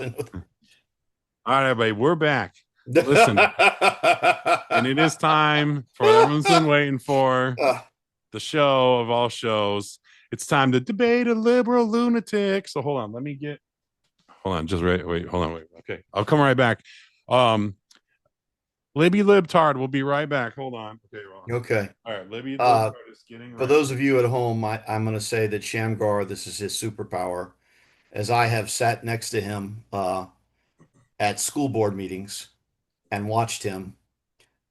nothing. All right, everybody, we're back. Listen, and it is time for what everyone's been waiting for, the show of all shows. It's time to debate a liberal lunatic. So hold on, just wait, hold on, wait. Okay, I'll come right back. Um, Libby Libtard will be right back. Hold on. Okay, wrong. Okay. All right, Libby Uh, Libtard is getting for ready. those of you at home, I'm going to say that Shamgar, this is his superpower, as I have sat next to him at school board meetings and watched him.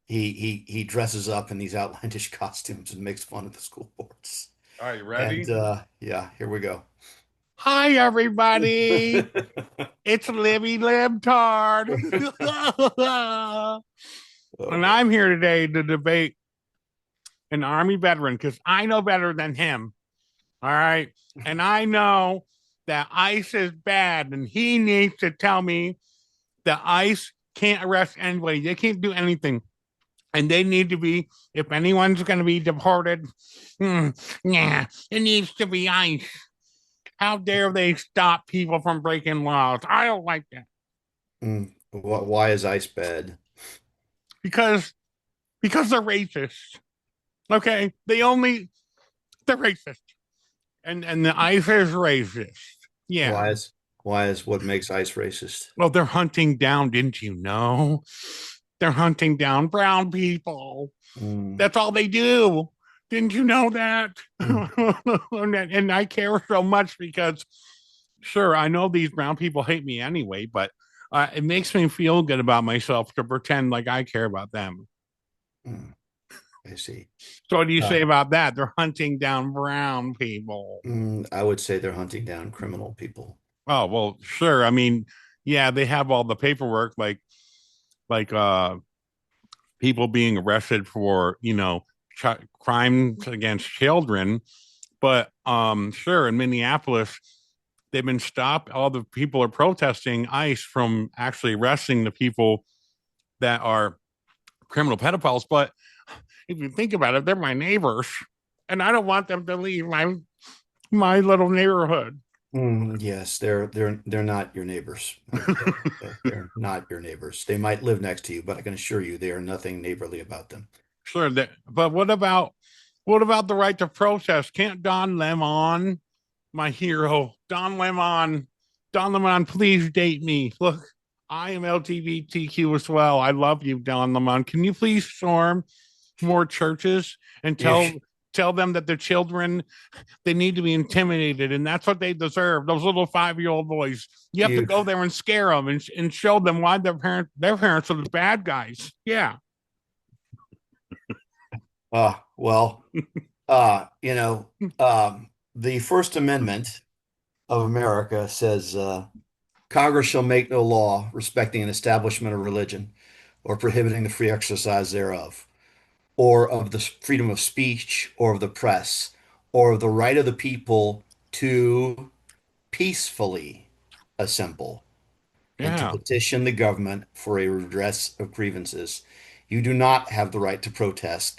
He dresses up in these outlandish costumes and makes fun of the school boards. All right, you And ready? yeah, here we go. Hi, everybody. It's Libby Libtard. Oh And boy. I'm here today to debate an Army veteran because I know better than him. All right. And I know that ICE is bad, and he needs to tell me that ICE can't arrest anybody. They can't do anything. And they need to be, if anyone's going to be deported, yeah, it needs to be ICE. How dare they stop people from breaking laws? I don't like that Why is ice bad? because they're racist. Okay, they're racist, and the ICE is racist. Yeah. Why is why is what makes ice racist? Well, they're hunting down. Didn't you know? They're hunting down brown people. Mm, That's all they do. Didn't you know that? mm, And I care so much because, sure, I know these brown people hate me anyway, but it makes me feel good about myself to pretend like I care about them. mm. I see. So, what do you Uh, say about that? They're hunting down brown people. I would say they're hunting down criminal people. Oh, well, sure. I mean, yeah, they have all the paperwork, like people being arrested for crimes against children, but sure, in Minneapolis they've been stopped. All the people are protesting ICE from actually arresting the people that are criminal pedophiles. But if you think about it, they're my neighbors, and I don't want them to leave my little neighborhood. Yes, they're not your neighbors. They're not your neighbors. They might live next to you, but I can assure you they are nothing neighborly about them. Sure, but what about the right to protest? Can't Don Lemon, my hero, Don Lemon, please date me. Look, I am LGBTQ as well. I love you, Don Lemon. Can you please storm more churches and If tell them that their children, they need to be intimidated, and that's what they deserve. Those little 5-year-old boys. You have to you go there and scare them and show them why their parents are the bad guys. Yeah. well, the First Amendment of America says Congress shall make no law respecting an establishment of religion or prohibiting the free exercise thereof, or of the freedom of speech, or of the press, or of the right of the people to peacefully assemble and to Yeah. petition the government for a redress of grievances. You do not have the right to protest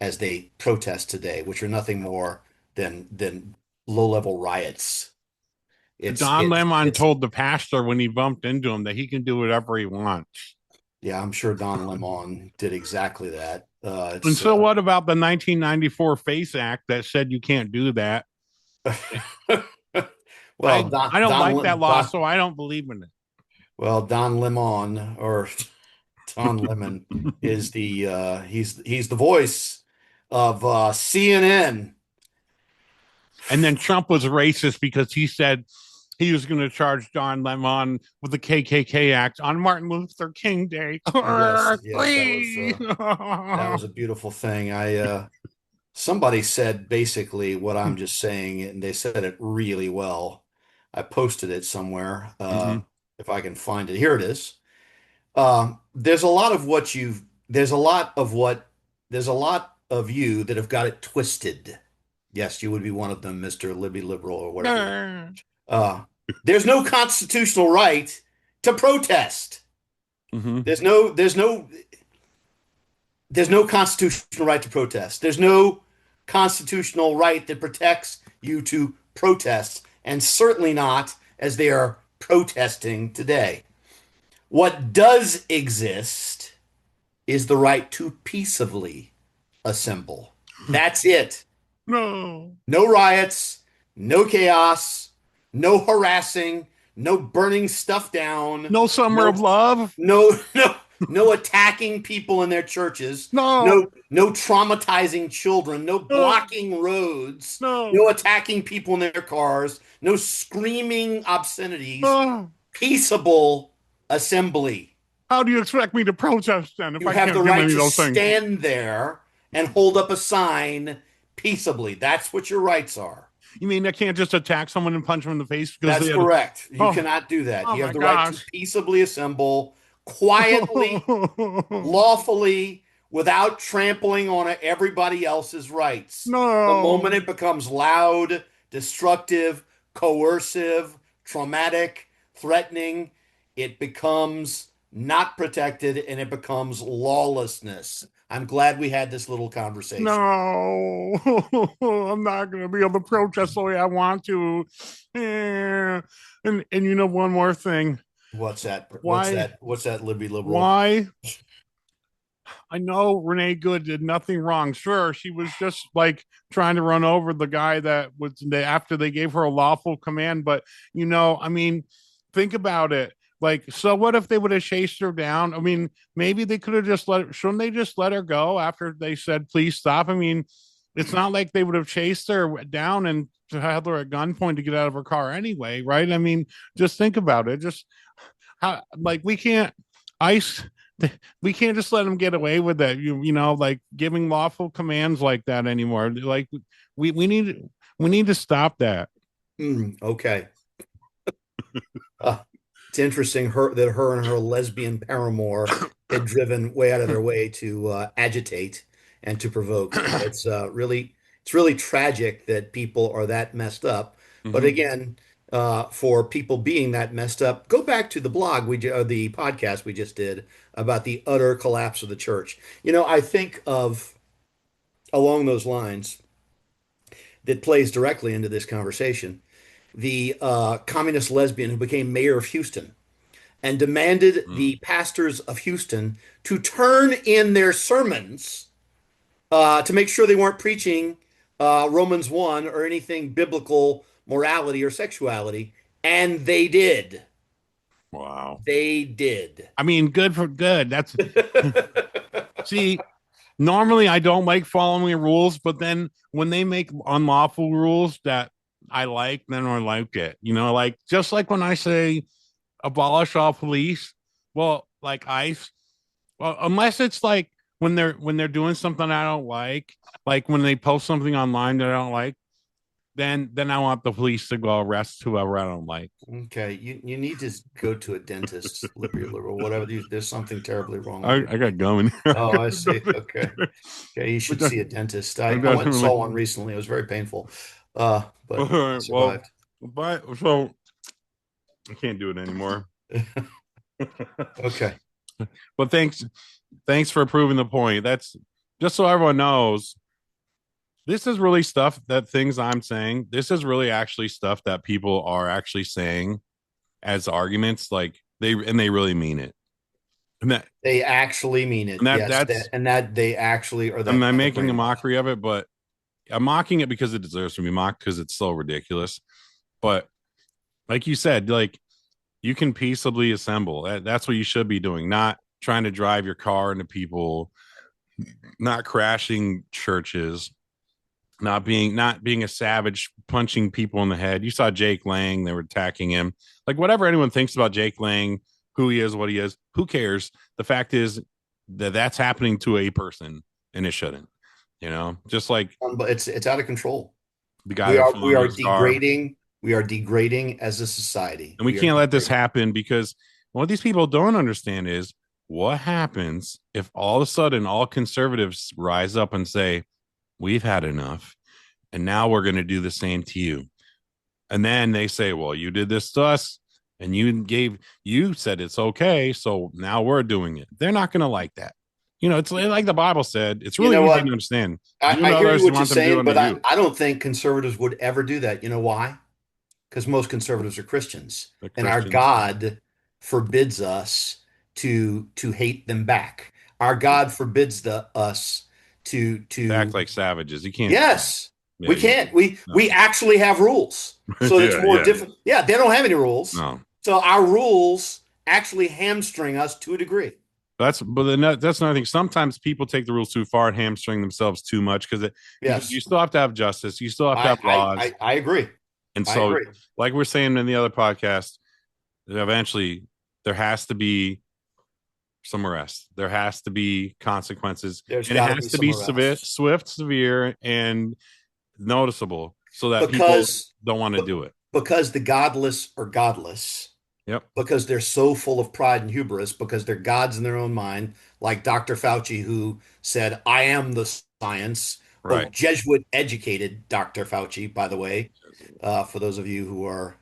as they protest today, which are nothing more than low-level riots. It's Don it's Lemon it's told the pastor when he bumped into him that he can do whatever he wants. Yeah, I'm sure Don Lemon did exactly that. And It's so, what about the 1994 FACE Act that said you can't do that? well, I don't like that law, so I don't believe in it. Don Lemon or Don Lemon is he's the voice of CNN. And then Trump was racist because he said he was going to charge Don Lemon with the KKK Act on Martin Luther King Day. Yes, that was a beautiful thing. I Somebody said basically what I'm just saying, and they said it really well. I posted it somewhere. Mm-hmm. If I can find it, here it is. There's a lot of what you've, there's a lot of you that have got it twisted. Yes, you would be one of them, Mr. Libby Liberal or whatever you are. There's no constitutional right to protest. Mm-hmm. There's no, there's no, there's no constitutional right to protest. There's no constitutional right that protects you to protest, and certainly not as they are protesting today. What does exist is the right to peaceably assemble. That's it. No. No riots, no chaos, no harassing, no burning stuff down, No summer of no love. no attacking people in their churches, No. no traumatizing children, no No. blocking roads, No. no attacking people in their cars, no screaming obscenities, No. peaceable assembly. How do you expect me to protest then if You I have the can't do right any of to those things? stand there and hold up a sign peaceably. That's what your rights are. You mean I can't just attack someone and punch them in the face because they That's had? correct. You Oh, cannot do that. oh You have my the right to gosh. peaceably assemble quietly, lawfully, without trampling on everybody else's rights. The moment No. it becomes loud, destructive, coercive, traumatic, threatening, it becomes not protected and it becomes lawlessness. I'm glad we had this little conversation. No, I'm not going to be able to protest the way I want to. Eh. And you know one more thing. What's that? What's Why that? What's that, Libby Liberal? why I know Renee Good did nothing wrong. Sure, she was just like trying to run over the guy that was after they gave her a lawful command. But I mean, think about it. Like, so what if they would have chased her down? I mean, maybe they could have just shouldn't they just let her go after they said, please stop? I mean, it's not like they would have chased her down and held her at gunpoint to get out of her car anyway, right? I mean, just think about it. Just how, like, we can't ice we can't just let them get away with that. Like giving lawful commands like that anymore. Like we need to stop that. Okay. Uh, it's interesting that her and her lesbian paramour had driven way out of their way to agitate and to provoke. It's really tragic that people are that messed up. But Mm-hmm. again, for people being that messed up, go back to the blog the podcast we just did about the utter collapse of the church. I think of along those lines that plays directly into this conversation. The communist lesbian who became mayor of Houston and demanded Mm. the pastors of Houston to turn in their sermons to make sure they weren't preaching Romans 1 or anything biblical morality or sexuality. And they did. Wow. They did. I mean, good for good. That's see. Normally, I don't like following rules, but then when they make unlawful rules that I like, then I like it. Like just like when I say abolish all police. Well, like ICE. Well, unless it's like when they're doing something I don't like when they post something online that I don't like, then I want the police to go arrest whoever I don't like. Okay, you need to go to a dentist, liberal, liberal, whatever. There's something terribly wrong with I, you. I got gum in here. Oh, I see. Okay. Okay, you But should that- see a dentist. but I went and saw definitely. one recently. It was very painful. All But I right, well, survived. but so I can't do it anymore. Okay. But thanks for proving the point. That's just so everyone knows. This is really stuff that things I'm saying. This is really actually stuff that people are actually saying as arguments, like they really mean it. And that They actually mean and it. that Yes, that's that they actually are I'm that not kind of making a brainwashed. mockery of it, but I'm mocking it because it deserves to be mocked because it's so ridiculous. But like you said, like you can peaceably assemble. That's what you should be doing, not trying to drive your car into people, not crashing churches, not being a savage, punching people in the head. You saw Jake Lang; they were attacking him. Like whatever anyone thinks about Jake Lang, who he is, what he is, who cares? The fact is that that's happening to a person, and it shouldn't. Just like But it's out of control. the guy We that are flew we under are his car. degrading. We are degrading as a society. And we We are can't let this degrading. happen because what these people don't understand is what happens if all of a sudden all conservatives rise up and say, we've had enough. And now we're going to do the same to you. And then they say, well, you did this to us and you said it's okay. So now we're doing it. They're not going to like that. It's like the Bible said, it's You really know easy to what? understand. I Do hear you others, you what you're want them to do saying, unto but I, you. I don't think conservatives would ever do that. You know why? because most conservatives are Christians, The and our Christians God forbids us to hate them back. Our God forbids us act to like savages. You can't. yes, Yeah, we you can't. We no. actually have rules, so it's Yeah, more yeah. difficult. Yeah, they don't have any rules, No. so our rules actually hamstring us to a degree. That's another thing. Sometimes people take the rules too far and hamstring themselves too much because you Yes, still have to have justice, you still have to I have laws, I agree. and I so agree. like we're saying in the other podcast, eventually there has to be some arrest. There has to be consequences, There's and it got to has be to some be arrests swift, severe, and noticeable so that people because don't want to do it. because the godless are godless Yep. because they're so full of pride and hubris because they're gods in their own mind, like Dr. Fauci, who said, I am the science. Oh, Right. Jesuit educated Dr. Fauci, by the way, for those of you who are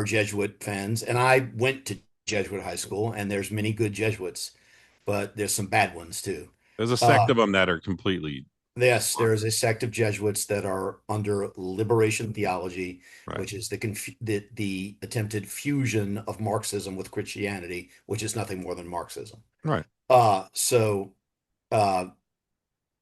Jesuit fans. And I went to Jesuit high school, and there's many good Jesuits, but there's some bad ones too. There's a sect Uh, of them that are completely Yes, there is a sect of Jesuits that are under liberation theology, right. which is the attempted fusion of Marxism with Christianity, which is nothing more than Marxism. Right. So uh,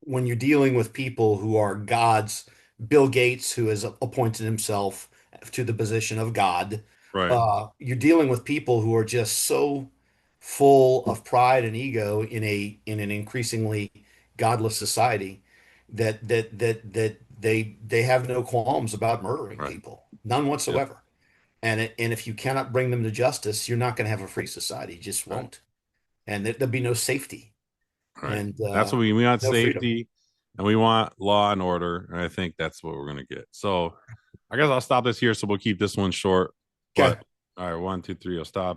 when you're dealing with people who are gods, Bill Gates, who has appointed himself to the position of God, Right. you're dealing with people who are just so full of pride and ego in an increasingly godless society that they have no qualms about murdering Right. people, none Yep. whatsoever. And if you cannot bring them to justice, you're not going to have a free society. You just Right. won't. And there'll be no safety Right. and That's what we want, no freedom. safety, and we want law and order. And I think that's what we're gonna get. So I guess I'll stop this here. So we'll keep this one short. Okay. But all right, 1, 2, 3, I'll stop.